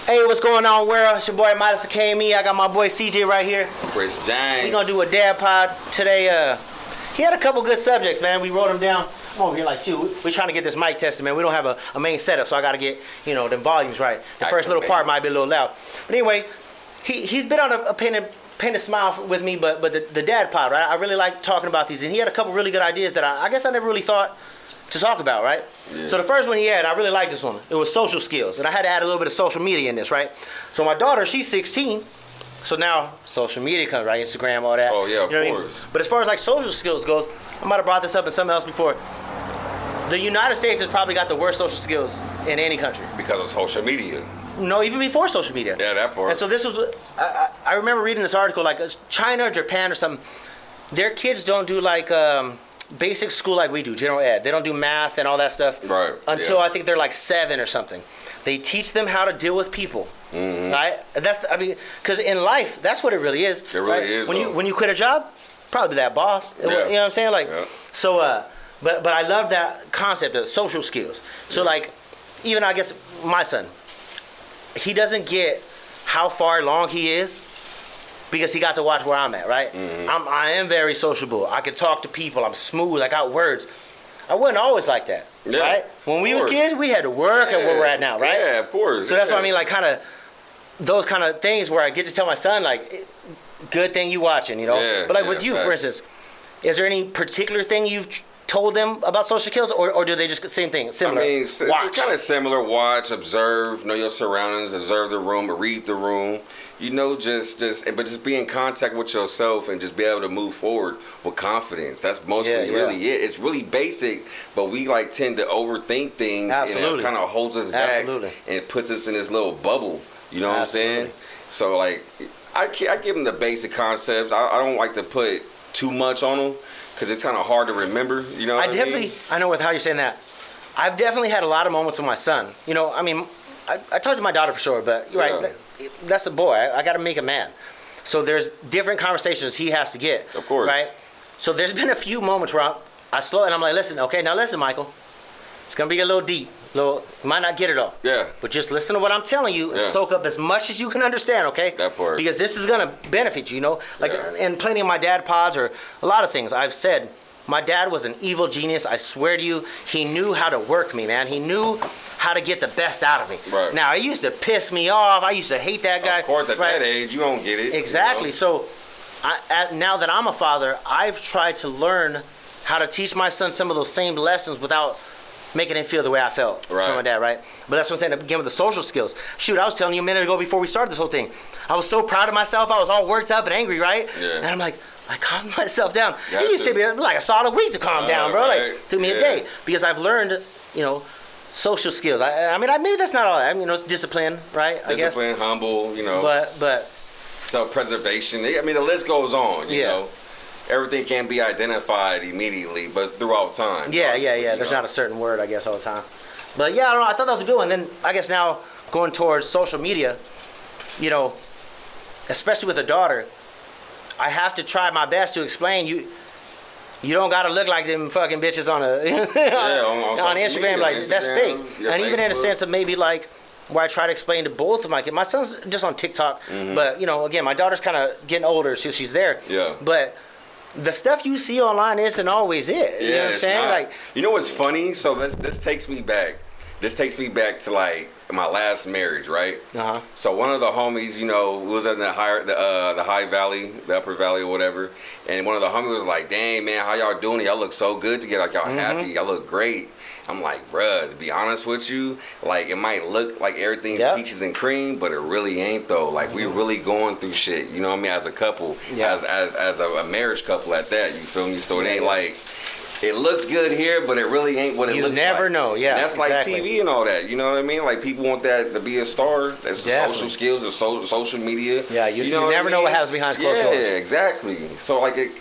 Hey, what's going on, world? It's your boy Midas KME. I got my boy CJ right here. Chris James. We're gonna do a Dadpod today. He had a couple good subjects, man. We wrote them down. I'm over here like, shoot, we're trying to get this mic tested, man. We don't have a main setup, so I gotta get, the volumes right. The first little part might be a little loud. But anyway, he's been on a painted smile with me, but the Dadpod, right? I really like talking about these, and he had a couple really good ideas that I guess I never really thought to talk about, right? Yeah. So the first one he had, I really liked this one. It was social skills, and I had to add a little bit of social media in this, right? So my daughter, she's 16, so now social media comes, right? Instagram, all that. Oh yeah, of course. I mean? But as far as like social skills goes, I might have brought this up in something else before. The United States has probably got the worst social skills in any country. Because of social media. No, even before social media. Yeah, that part. And so this was, I remember reading this article, like China or Japan or something, their kids don't do like, basic school like we do, general ed. They don't do math and all that stuff until I think they're like 7 or something. They teach them how to deal with people, right? And because in life, that's what it really is. It really is. When you quit a job, probably that boss. You know what I'm saying? Like, so. But I love that concept of social skills. So like, even I guess my son, he doesn't get how far along he is, because he got to watch where I'm at, right? I am very sociable. I can talk to people. I'm smooth. I got words. I wasn't always like that, right? When we was kids, we had to work at where we're at now, right? Yeah, of course. So that's what I mean, like those kind of things where I get to tell my son, like, good thing you watching, Yeah, but like with you, for instance, is there any particular thing you've told them about social skills, or do they just same thing, similar? I mean, it's kind of similar. Watch, observe, know your surroundings, observe the room, read the room. Just be in contact with yourself and just be able to move forward with confidence. That's mostly really it. It's really basic, but we like tend to overthink things, and it kind of holds us back and it puts us in this little bubble. You know what I'm saying? So like, I give them the basic concepts. I don't like to put too much on them, because it's kind of hard to remember, you know what I mean? I know with how you're saying that. I've definitely had a lot of moments with my son. I talked to my daughter for sure, but you're right, that's a boy. I got to make a man. So there's different conversations he has to get. Of course. Right? So there's been a few moments where I slow and I'm like, listen, Michael. It's going to be a little deep. You might not get it all. Yeah. But just listen to what I'm telling you and soak up as much as you can understand, okay? That part. Because this is going to benefit you, Like, in plenty of my dad pods or a lot of things, I've said, my dad was an evil genius. I swear to you, he knew how to work me, man. He knew how to get the best out of me. Right. Now, it used to piss me off. I used to hate that guy. Of course, at that age, you don't get it. Exactly. So, now that I'm a father, I've tried to learn how to teach my son some of those same lessons without making him feel the way I felt from my dad, right? But that's what I'm saying, again, with the social skills. Shoot, I was telling you a minute ago before we started this whole thing, I was so proud of myself. I was all worked up and angry, right? Yeah. And I'm like, I calmed myself down. It used to be like a solid week to calm down, bro. Right. Like, it took me a day, because I've learned, social skills. I mean, maybe that's not all that. It's discipline, right? Discipline, humble, But self-preservation. I mean, the list goes on, you know. Everything can't be identified immediately, but throughout time. Yeah. There's not a certain word, I guess, all the time. But yeah, I don't know. I thought that was a good one. Then I guess now going towards social media, especially with a daughter, I have to try my best to explain you don't gotta look like them fucking bitches on on Instagram. Media, like that's fake. And even in a sense of maybe like where I try to explain to both of my kids. My son's just on TikTok, but again, my daughter's kind of getting older, so she's there. Yeah. But the stuff you see online isn't always it. You know what I'm saying? Not. Like, you know what's funny? So this takes me back. This takes me back to like my last marriage, right? So one of the homies, was in the high valley, the upper valley or whatever, and one of the homies was like, "Dang man, how y'all doing? Y'all look so good together. Like y'all happy. Y'all look great." I'm like, bruh, to be honest with you, like it might look like everything's peaches and cream, but it really ain't though. Like we really going through shit, you know what I mean, as a couple, as a marriage couple at that, you feel me? So it ain't like, it looks good here, but it really ain't what it looks like. You never know, And that's like TV and all that, you know what I mean? Like people want that to be a star. That's the social skills, the social media. Yeah, you never know what happens behind closed doors. Yeah, exactly. So like it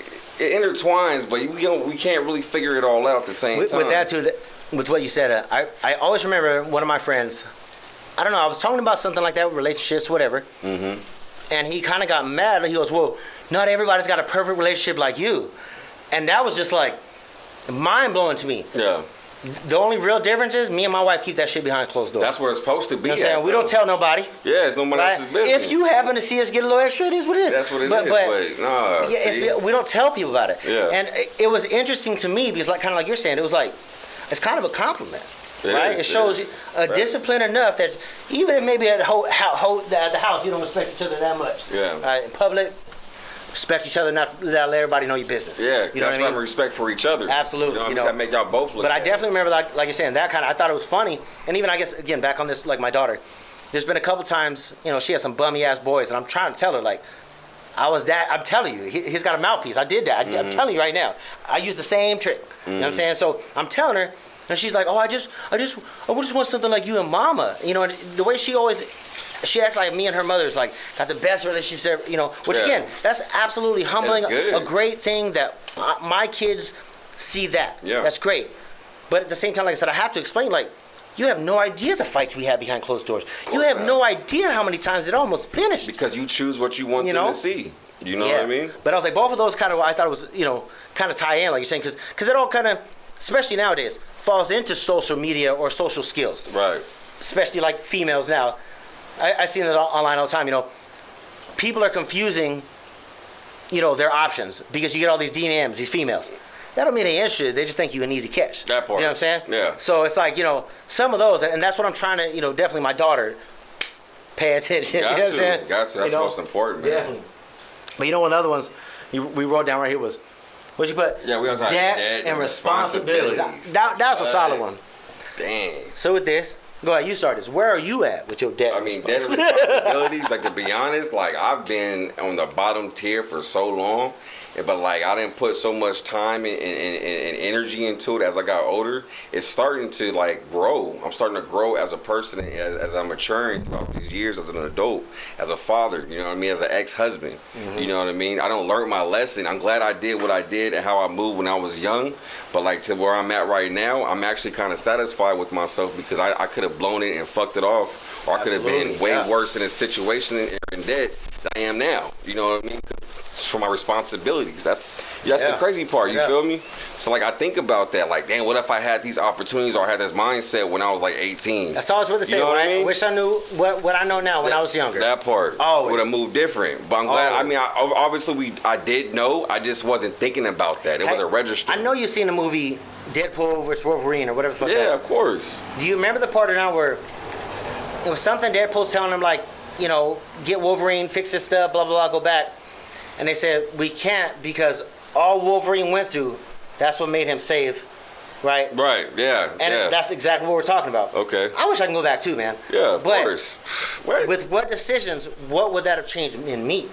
intertwines, but we can't really figure it all out at the same time. With that too, with what you said, I always remember one of my friends, I don't know, I was talking about something like that, relationships, whatever, and he kind of got mad. He goes, well, not everybody's got a perfect relationship like you. And that was just like mind-blowing to me. Yeah. The only real difference is me and my wife keep that shit behind closed doors. That's what it's supposed to be. You know what I'm saying? We don't tell nobody. Yeah, it's nobody else's business. If you happen to see us get a little extra, it is what it is. That's what it is. But no, we don't tell people about it. Yeah. And it was interesting to me because, like, kind of like you're saying, it was like, it's kind of a compliment. Right? It shows you a discipline enough that even if maybe at the house you don't respect each other that much. Yeah. In public, respect each other, not let everybody know your business. Yeah, you know that's what I mean? Respect for each other. Absolutely. You know, that make y'all both look. But I definitely remember, like you're saying, that kind of. I thought it was funny, and even I guess again back on this, like my daughter, there's been a couple times, you know, she has some bummy ass boys, and I'm trying to tell her like, I'm telling you, he's got a mouthpiece. I did that. I'm telling you right now. I used the same trick. You know what I'm saying? So I'm telling her, and she's like, oh, I just want something like you and Mama. You know, and the way she acts like me and her mother's like got the best relationships ever, you know, which again, that's absolutely humbling, a great thing that my kids see that. Yeah. That's great. But at the same time, like I said, I have to explain, like, you have no idea the fights we had behind closed doors. You have no idea how many times it almost finished. Because you choose what you want them to see. You know what I mean? But I was like, both of those kind of, I thought it was, you know, kind of tie in, like you're saying, because it all kind of, especially nowadays, falls into social media or social skills. Right. Especially like females now. I see it online all the time, you know. People are confusing, you know, their options because you get all these DMs, these females. That don't mean they're interested. They just think you an easy catch. That part. You know what I'm saying? Yeah. So it's like, you know, some of those, and that's what I'm trying to, you know, definitely my daughter, pay attention. Got you know what I'm saying? Got to. That's most important, man. Definitely. But you know, one of the other ones we wrote down right here was, what'd you put? Yeah, we was like debt and responsibility. That's a solid one. Dang. So with this, go ahead, you start this. Where are you at with your debt? I mean, debt and responsibilities, like to be honest, like I've been on the bottom tier for so long, but like I didn't put so much time and energy into it as I got older. It's starting to like grow. I'm starting to grow as a person as I'm maturing throughout these years as an adult, as a father, you know what I mean, as an ex-husband. You know what I mean? I don't learn my lesson. I'm glad I did what I did and how I moved when I was young. But like to where I'm at right now, I'm actually kind of satisfied with myself because I could have blown it and fucked it off, or I could have been way worse in a situation in debt than I am now. You know what I mean? For my responsibilities. That's the crazy part. You feel me? So like I think about that. Like, damn, what if I had these opportunities or I had this mindset when I was like 18? That's always what they say. You know what I mean? I wish I knew what I know now when I was younger. That part would have moved different. But I'm glad. I mean, obviously I did know. I just wasn't thinking about that. It wasn't registered. I know you've seen the movie Dadpod vs. Wolverine or whatever the fuck. Yeah, of course. Do you remember the part now where it was something Deadpool's telling him like, you know, get Wolverine, fix this stuff, blah blah blah, go back. And they said, we can't because all Wolverine went through, that's what made him save, right? Right, yeah. And that's exactly what we're talking about. Okay. I wish I can go back too, man. Yeah, of course. With what decisions, what would that have changed in me?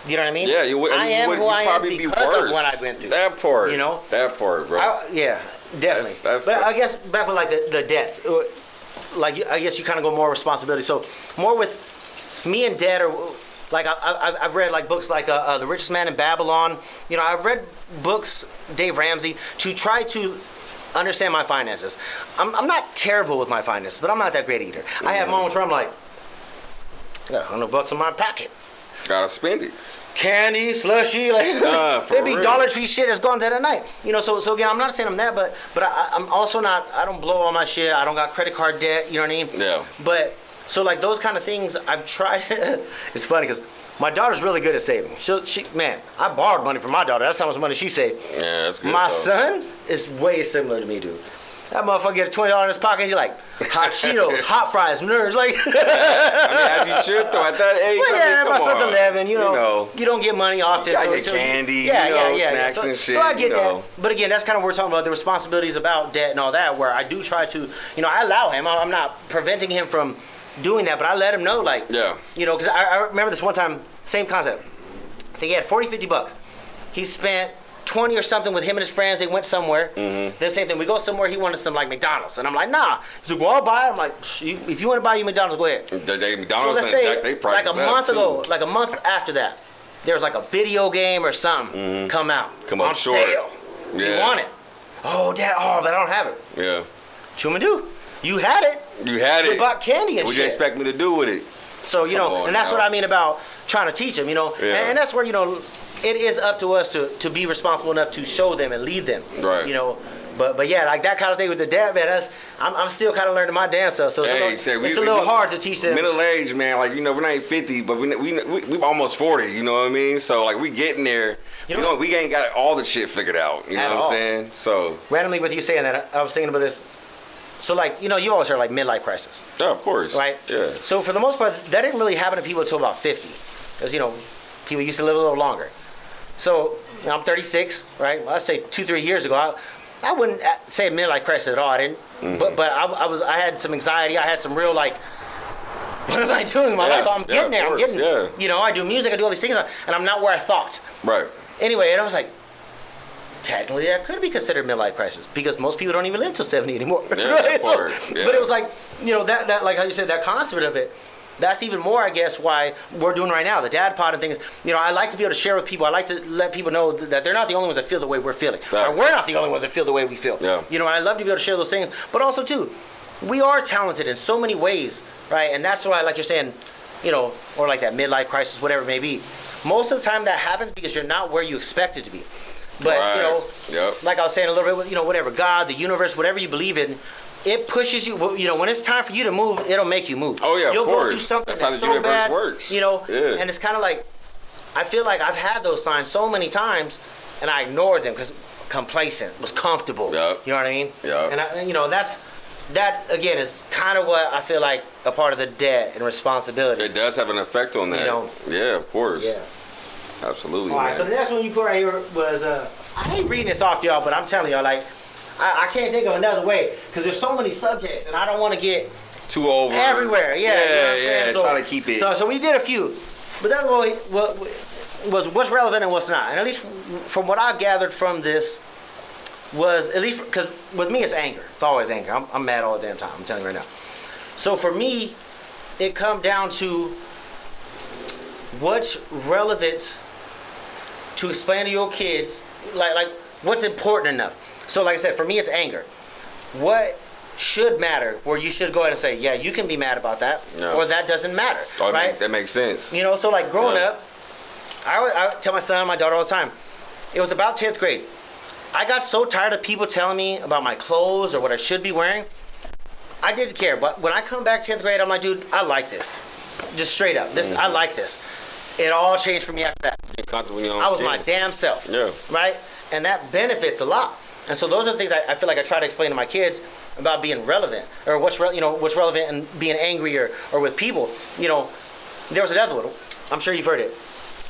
You know what I mean? Yeah, I am who I am because of what I went through. That part. You know? That part, bro. Yeah, definitely. But I guess back with like the debts, like I guess you kind of go more responsibility. So more with me and debt or... Like I've read like books like The Richest Man in Babylon. You know, I've read books, Dave Ramsey, to try to understand my finances. I'm not terrible with my finances, but I'm not that great either. I have moments where I'm like, I got $100 in my pocket. Gotta spend it. Candy, slushy, like there'd be Dollar Tree shit that's gone that night. You know, so again, I'm not saying I'm that, but I'm also not. I don't blow all my shit. I don't got credit card debt. You know what I mean? Yeah. But. So like those kind of things, I've tried. It's funny because my daughter's really good at saving. Man, I borrowed money from my daughter. That's how much money she saved. Yeah, that's good. My son is way similar to me, dude. That motherfucker get $20 in his pocket and you're like, hot Cheetos, hot fries, nerds. Like, I mean, as you should though. At that age, well, my son's 11. You know, you don't get money often. You get candy, snacks and shit. So I get that. But again, that's kind of what we're talking about, the responsibilities about debt and all that, where I do try to, you know, I allow him. I'm not preventing him from doing that, but I let him know, like, you know, because I remember this one time, same concept. I think he had $40-50. He spent 20 or something with him and his friends. They went somewhere. Then same thing. We go somewhere. He wanted some like McDonald's, and I'm like, nah. He's like, well, I'll buy it. I'm like, if you want to buy you McDonald's, go ahead. McDonald's, so let's say they like a month ago, like a month after that, there's like a video game or something come out on sale. Yeah. You want it? Oh, Dad. Oh, but I don't have it. Yeah. What you want me to do? You had it. You had it. You bought candy and what shit. What you expect me to do with it? So, you know, and that's what I mean about trying to teach them, you know. And that's where, you know, it is up to us to be responsible enough to show them and lead them. Right. You know, But yeah, like that kind of thing with the dad, man. I'm still kind of learning my dance stuff, so it's a little hard to teach them. Middle age, man. Like we're not 50, but we almost 40. You know what I mean? So like we getting there. We ain't got all the shit figured out. You know what I'm saying? So randomly, with you saying that, I was thinking about this. So like you always heard like midlife crisis. Yeah, of course. Right. Yeah. So for the most part, that didn't really happen to people until about 50, because people used to live a little longer. So I'm 36, right? Well, I'd say 2-3 years ago, I wouldn't say midlife crisis at all. I didn't. Mm-hmm. But I had some anxiety. I had some real like, what am I doing in my life? I'm getting there. I'm getting. Yeah. I do music. I do all these things, and I'm not where I thought. Right. Anyway, and I was like, technically that could be considered midlife crisis because most people don't even live till 70 anymore. Yeah, right? But it was like, that like how you said, that concept of it. That's even more, I guess, why we're doing right now, the Dadpod and things. I like to be able to share with people. I like to let people know that they're not the only ones that feel the way we're feeling. Or we're not the only ones that feel the way we feel. Yeah. I love to be able to share those things. But also, too, we are talented in so many ways, right? And that's why, like you're saying, or like that midlife crisis, whatever it may be. Most of the time that happens because you're not where you expected to be. But, like I was saying a little bit, whatever, God, the universe, whatever you believe in, it pushes you. When it's time for you to move, it'll make you move. Oh yeah, you'll of course. Go do something that's how the so universe bad, works. And it's kind of like, I feel like I've had those signs so many times, and I ignored them because complacent, was comfortable. Yep. You know what I mean? Yeah. And that again is kind of what I feel like a part of the debt and responsibility. It does have an effect on that. Yeah, of course. Yeah. Absolutely. All right. So the next one you put right here was I hate reading this off to y'all, but I'm telling y'all like. I can't think of another way because there's so many subjects and I don't want to get too over everywhere. Yeah, yeah. So, try to keep it. So we did a few, but that's what was what's relevant and what's not. And at least from what I gathered from this was at least because with me it's anger. It's always anger. I'm mad all the damn time. I'm telling you right now. So for me, it come down to what's relevant to explain to your kids, like what's important enough. So like I said, for me it's anger. What should matter where you should go ahead and say, yeah, you can be mad about that, or that doesn't matter, right? That makes sense. So like growing up, I tell my son and my daughter all the time, it was about 10th grade. I got so tired of people telling me about my clothes or what I should be wearing. I didn't care, but when I come back 10th grade, I'm like, dude, I like this. Just straight up, I like this. It all changed for me after that. I was my damn self, right? And that benefits a lot. And so those are the things I feel like I try to explain to my kids about being relevant, or what's relevant and being angry or with people. There was another one. I'm sure you've heard it.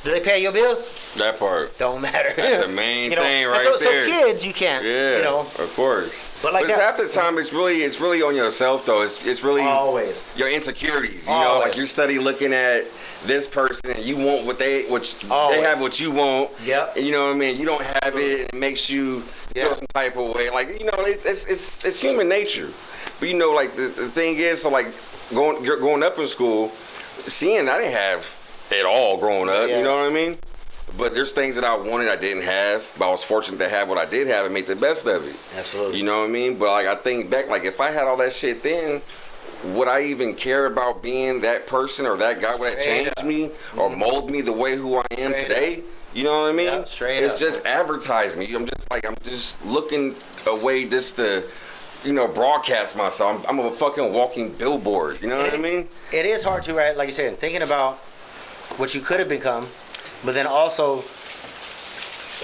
Do they pay your bills? That part don't matter. That's the main thing right there. So kids, you can't. Yeah, of course. But half the time, it's really on yourself though. It's really always your insecurities. Like you're study looking at this person and you want what they have what you want. Yep. And you know what I mean? You don't have it, and it makes you feel some type of way. Like it's human nature. But like the thing is, so like growing up in school, seeing I didn't have it all growing up. You know what I mean? But there's things that I wanted I didn't have, but I was fortunate to have what I did have and make the best of it. Absolutely. You know what I mean? But like I think back, like if I had all that shit then, would I even care about being that person or that guy? Would that change me or mold me the way who I am today? You know what I mean? Yeah, it's just advertising. I'm just looking a way just to, broadcast myself. I'm a fucking walking billboard. You know what I mean? It is hard to, right? Like you said, thinking about what you could have become, but then also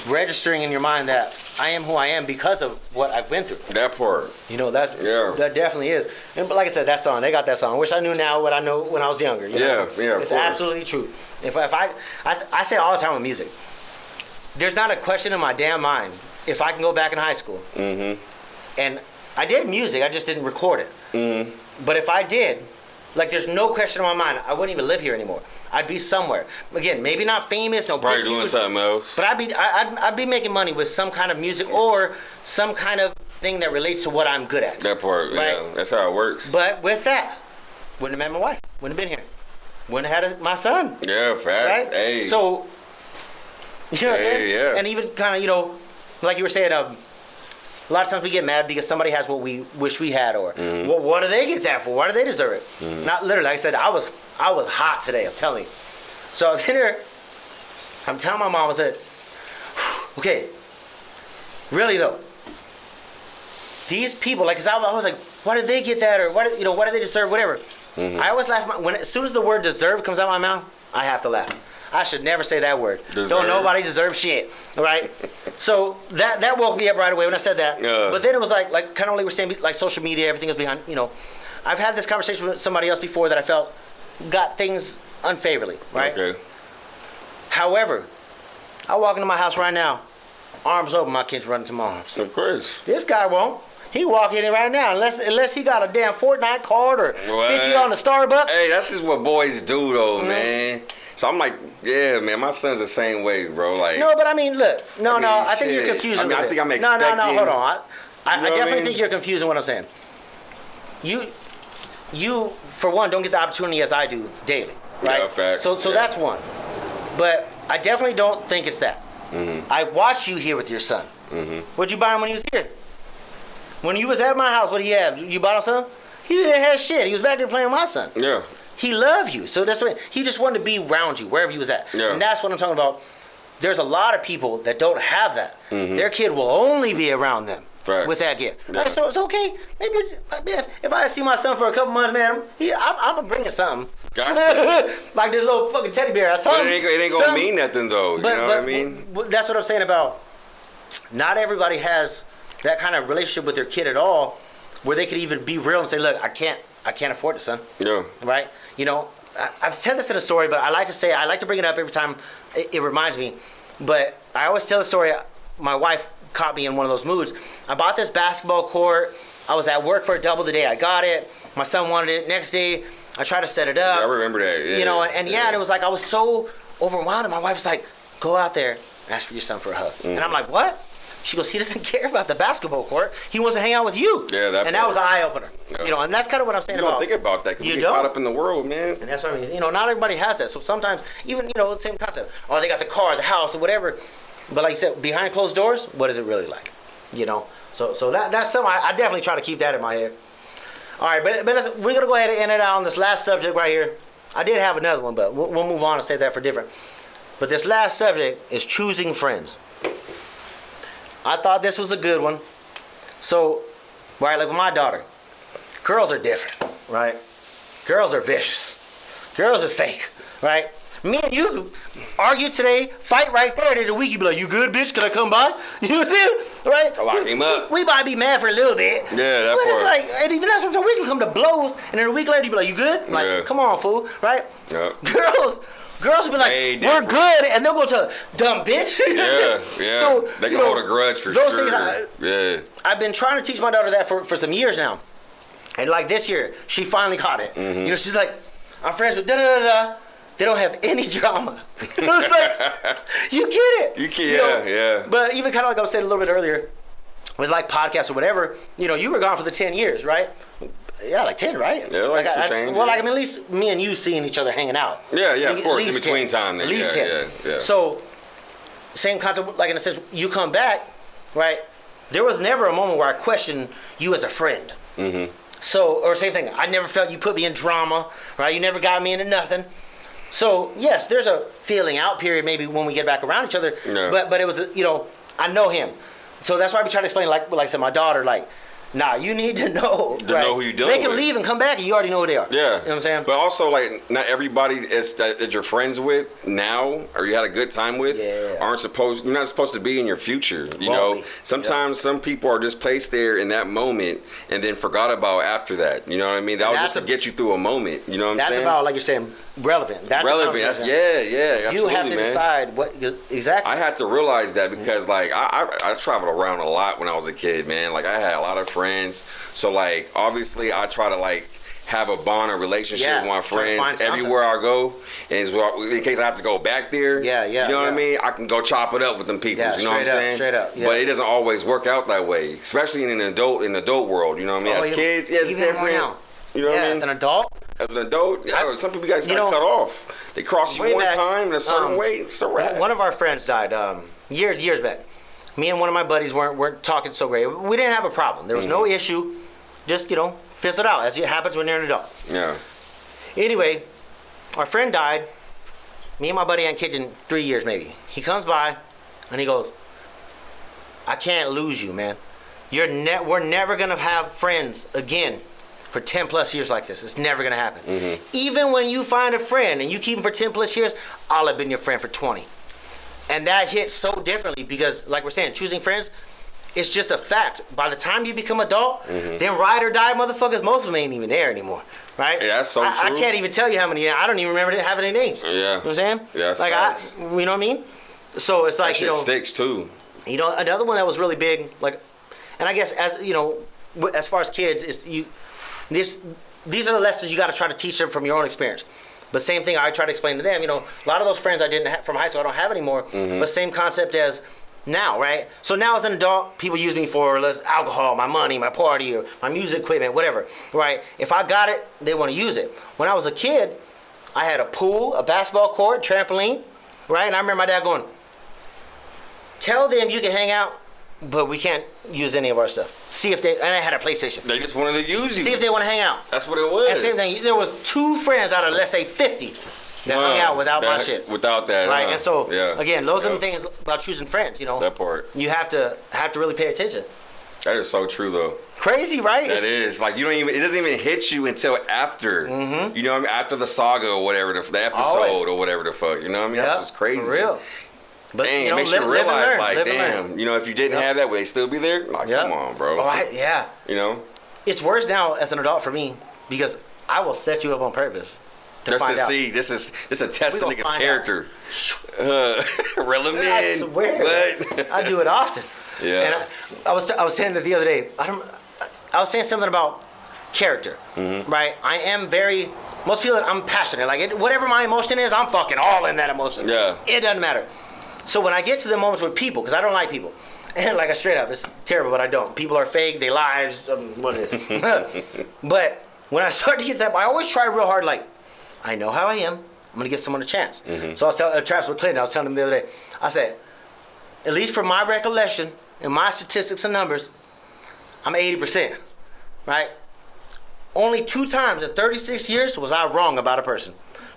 registering in your mind that I am who I am because of what I've been through. That part. That definitely is. And but like I said, that song, they got that song. I wish I knew now what I know when I was younger. It's absolutely true. If I say all the time with music, there's not a question in my damn mind if I can go back in high school. Mm-hmm. And I did music, I just didn't record it. Mm-hmm. But if I did, like there's no question in my mind, I wouldn't even live here anymore. I'd be somewhere. Again, maybe not famous, probably doing something else. But I'd be making money with some kind of music or some kind of thing that relates to what I'm good at. That part, right? Yeah, that's how it works. But with that, wouldn't have met my wife. Wouldn't have been here. Wouldn't have had my son. Yeah, facts. Right? Hey. So, you know what I'm saying? Yeah. And even kind of, like you were saying, a lot of times we get mad because somebody has what we wish we had, or well, what do they get that for? Why do they deserve it? Not literally. Like I said, I was hot today. I'm telling you. So I was in there. I'm telling my mom, I said, okay, really though, these people, like, cause I was like, why did they get that, or why do they deserve whatever? I always laugh as soon as the word deserve comes out of my mouth, I have to laugh. I should never say that word. Deserve. Don't nobody deserve shit, right? So that woke me up right away when I said that. But then it was like kind of like we're saying, like social media, everything is behind. I've had this conversation with somebody else before that I felt got things unfavorably, right? Okay. However, I walk into my house right now, arms open, my kids running to my arms. Of course. This guy won't. He walk in right now unless he got a damn Fortnite card or 50 on the Starbucks. Hey, that's just what boys do though, man. So I'm like, yeah, man, my son's the same way, bro. Like, no, but I mean, look, I think you're confusing. I think I'm expecting. No, hold on. I definitely think you're confusing what I'm saying. You for one don't get the opportunity as I do daily, right? Yeah, facts. So that's one. But I definitely don't think it's that. I watched you here with your son. What'd you buy him when he was here? When you was at my house, what did he have? You bought him something? He didn't have shit. He was back there playing with my son. Yeah. He loved you. So that's what he just wanted to be around you, wherever he was at. Yeah. And that's what I'm talking about. There's a lot of people that don't have that. Their kid will only be around them with that gift. Yeah. Right, so it's okay. Maybe if I see my son for a couple months, man, I'm going to bring him something. Gotcha. Like this little fucking teddy bear. But it ain't going to mean nothing, though. You know what I mean? That's what I'm saying about not everybody has that kind of relationship with their kid at all where they could even be real and say, look, I can't afford it, son. Yeah. Right? I've said this in a story, but I like to bring it up every time it reminds me. But I always tell the story. My wife caught me in one of those moods. I bought this basketball court. I was at work for a double the day I got it. My son wanted it. Next day, I tried to set it up. Yeah, I remember that. Yeah. And it was like I was so overwhelmed. And my wife was like, go out there, ask for your son for a hug. And I'm like, what? She goes, he doesn't care about the basketball court. He wants to hang out with you. Yeah, that was an eye opener. Yeah. And that's kind of what I'm saying about. You don't think about that because you get don't. caught up in the world, man. And that's what I mean. Not everybody has that. So sometimes, even the same concept. Oh, they got the car, the house, or whatever. But like you said, behind closed doors, what is it really like? So that's something I definitely try to keep that in my head. All right, but we're gonna go ahead and end it out on this last subject right here. I did have another one, but we'll move on and save that for different. But this last subject is choosing friends. I thought this was a good one. So, right, like with my daughter, girls are different, right? Girls are vicious. Girls are fake, right? Me and you argue today, fight right there, and in a week you be like, you good, bitch? Can I come by? You know what I'm saying? Right? I lock him up. We might be mad for a little bit. Yeah, that But part. it's like, and even that's sometimes we can come to blows, and then a week later you be like, you good? Like, come on, fool, right? Yeah. Girls will be like, we're good, and they'll go to dumb bitch. Yeah. So they can hold a grudge for those sure. Things I've been trying to teach my daughter that for some years now. And like this year, she finally caught it. She's like, I'm friends with da-da-da-da. They don't have any drama. It's like, you get it. You can, yeah. But even kind of like I was saying a little bit earlier, with like podcasts or whatever, you were gone for the 10 years, right? Yeah, like 10, right? Yeah, like some change. Well, at least me and you seeing each other hanging out. Yeah, of course. In between 10. Time. Then. At least 10. Yeah. So, same concept, like in a sense, you come back, right? There was never a moment where I questioned you as a friend. So, or same thing, I never felt you put me in drama, right? You never got me into nothing. So, yes, there's a feeling out period maybe when we get back around each other. Yeah. But it was, I know him. So that's why we try to explain, like I said, my daughter, like, nah, you need to know. To know who you're dealing with. They can with. leave and come back and you already know who they are. Yeah. You know what I'm saying? But also, like, not everybody that you're friends with now or you had a good time with you're not supposed to be in your future. You know? Sometimes some people are just placed there in that moment and then forgot about after that. You know what I mean? That was just to get you through a moment. You know what I'm saying? That's about, like you're saying, relevant. That's relevant. Absolutely, you have to decide what exactly. I had to realize that because like I traveled around a lot when I was a kid, man. Like I had a lot of friends, so like obviously I try to like have a bond or relationship with my friends everywhere I go, and in case I have to go back there. You know what I mean? I can go chop it up with them people. You know what I'm saying? Straight up. Yeah. But it doesn't always work out that way, especially in the adult world. You know what I mean? As kids, it's different. You know what I mean? As an adult. As an adult, some people guys got cut off. They cross you one time in a certain way. It's a wrap. One of our friends died years back. Me and one of my buddies weren't talking so great. We didn't have a problem. There was no issue. Just fizzled out as it happens when you're an adult. Yeah. Anyway, our friend died. Me and my buddy hadn't kicked in 3 years maybe. He comes by and he goes, I can't lose you, man. we're never gonna have friends again for 10 plus years like this. It's never gonna happen. Mm-hmm. Even when you find a friend and you keep them for 10 plus years, I'll have been your friend for 20. And that hits so differently because, like we're saying, choosing friends, it's just a fact. By the time you become adult, then ride or die motherfuckers, most of them ain't even there anymore. Right? Yeah, that's so true. I can't even tell you how many. I don't even remember having any names. Yeah. You know what I'm saying? Yeah, that's like facts. you know what I mean? So it's like, that shit sticks too. You know, another one that was really big, like, and I guess as you know, as far as kids, is these are the lessons you got to try to teach them from your own experience. But same thing I try to explain to them. You know, a lot of those friends I didn't have from high school, I don't have anymore. But same concept as now, right? So now as an adult, people use me for alcohol, my money, my party, or my music equipment, whatever, right? If I got it, they want to use it. When I was a kid, I had a pool, a basketball court, trampoline, right? And I remember my dad going, tell them you can hang out, but we can't use any of our stuff. See if they, and I had a PlayStation. They just wanted to use you. See if they want to hang out. That's what it was. And same thing, there was 2 friends out of, let's say, 50 that hung out without my shit. Without that, right? And so, again, those are the things about choosing friends, you know. That part. You have to really pay attention. That is so true, though. Crazy, right? That is. Like, you don't even, it doesn't even hit you until after. You know what I mean? After the saga or whatever, the episode or whatever the fuck. You know what I mean? That's what's crazy. For real. But dang, you know, it makes you realize, like, damn, learn. you know, if you didn't have that, would they still be there? Like, come on, bro. Oh, You know? It's worse now as an adult for me because I will set you up on purpose. Just to see, this is a test of nigga's character. Reel him in. I swear. But I do it often. Yeah. And I was saying that the other day. I was saying something about character, right? I am very. Most people, I'm passionate. Like whatever my emotion is, I'm fucking all in that emotion. Yeah. It doesn't matter. So when I get to the moments with people, because I don't like people, and like straight up, it's terrible, but I don't. People are fake. They lie. Just, what it is. But when I start to get that, I always try real hard. Like, I know how I am. I'm gonna give someone a chance. So I was telling Travis with Clinton. I was telling him the other day. I said, at least from my recollection and my statistics and numbers, I'm 80%, right? Only 2 times in 36 years was I wrong about a person.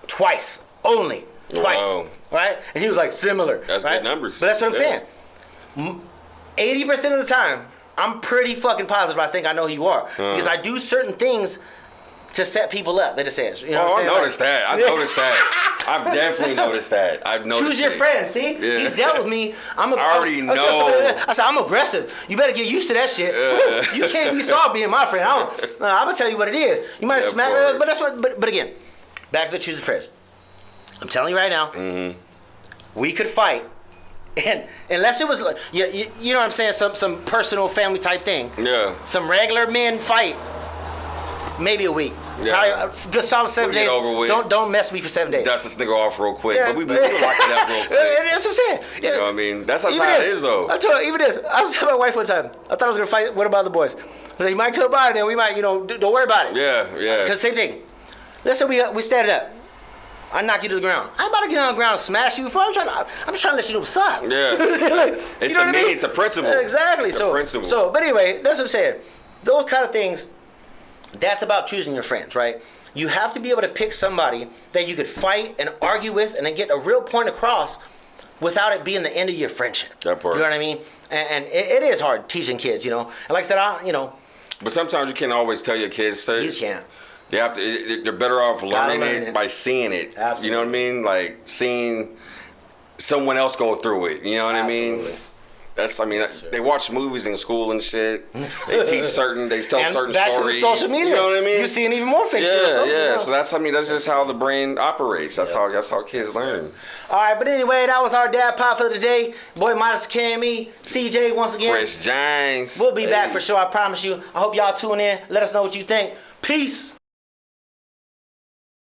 Twice, only. Twice, right? And he was like, similar. That's right? good numbers. But that's what I'm saying. 80% of the time, I'm pretty fucking positive I think I know who you are. Because I do certain things to set people up, they say. You know what I'm saying? I've noticed that. I've definitely noticed that. I've noticed Choose your friends, see? Yeah. He's dealt with me. I already know. I said, I'm aggressive. You better get used to that shit. You can't be soft being my friend. I'm going to tell you what it is. You might smack me, but that's what, but again, back to the choosing friends. I'm telling you right now, we could fight. And unless it was like, you know what I'm saying, some personal family type thing. Yeah. Some regular men fight. Maybe a week. Yeah. Probably, good solid 7 days. Over with. Don't mess me for 7 days. Dust this nigga off real quick. Yeah. But we lock it up real quick. That's what I'm saying. You know what I mean? That's how it is, though. I told her, even this. I was telling my wife one time. I thought I was going to fight one of my other boys. I said, you might come by, then we might, don't worry about it. Yeah. Because same thing. Let's say we stand up. I knock you to the ground. I'm about to get on the ground and smash you before. I'm just trying to let you know what's up. Yeah. Like, it's the mean? It's the principle. Exactly. It's the principle. So, but anyway, that's what I'm saying. Those kind of things, that's about choosing your friends, right? You have to be able to pick somebody that you could fight and argue with and then get a real point across without it being the end of your friendship. That part. You know what I mean? And it is hard teaching kids, And like I said, But sometimes you can't always tell your kids to. You can't. They have to. They're better off learning it by seeing it. Absolutely. You know what I mean? Like seeing someone else go through it. You know what I mean? They watch movies in school and shit. They tell certain back stories. To the social media. You know what I mean? You're seeing even more fiction. Yeah. So that's just how the brain operates. That's how kids learn. All right, but anyway, that was our Dadpod for the day. Boy, minus KME, CJ once again. Chris James. We'll be back for sure. I promise you. I hope y'all tune in. Let us know what you think. Peace.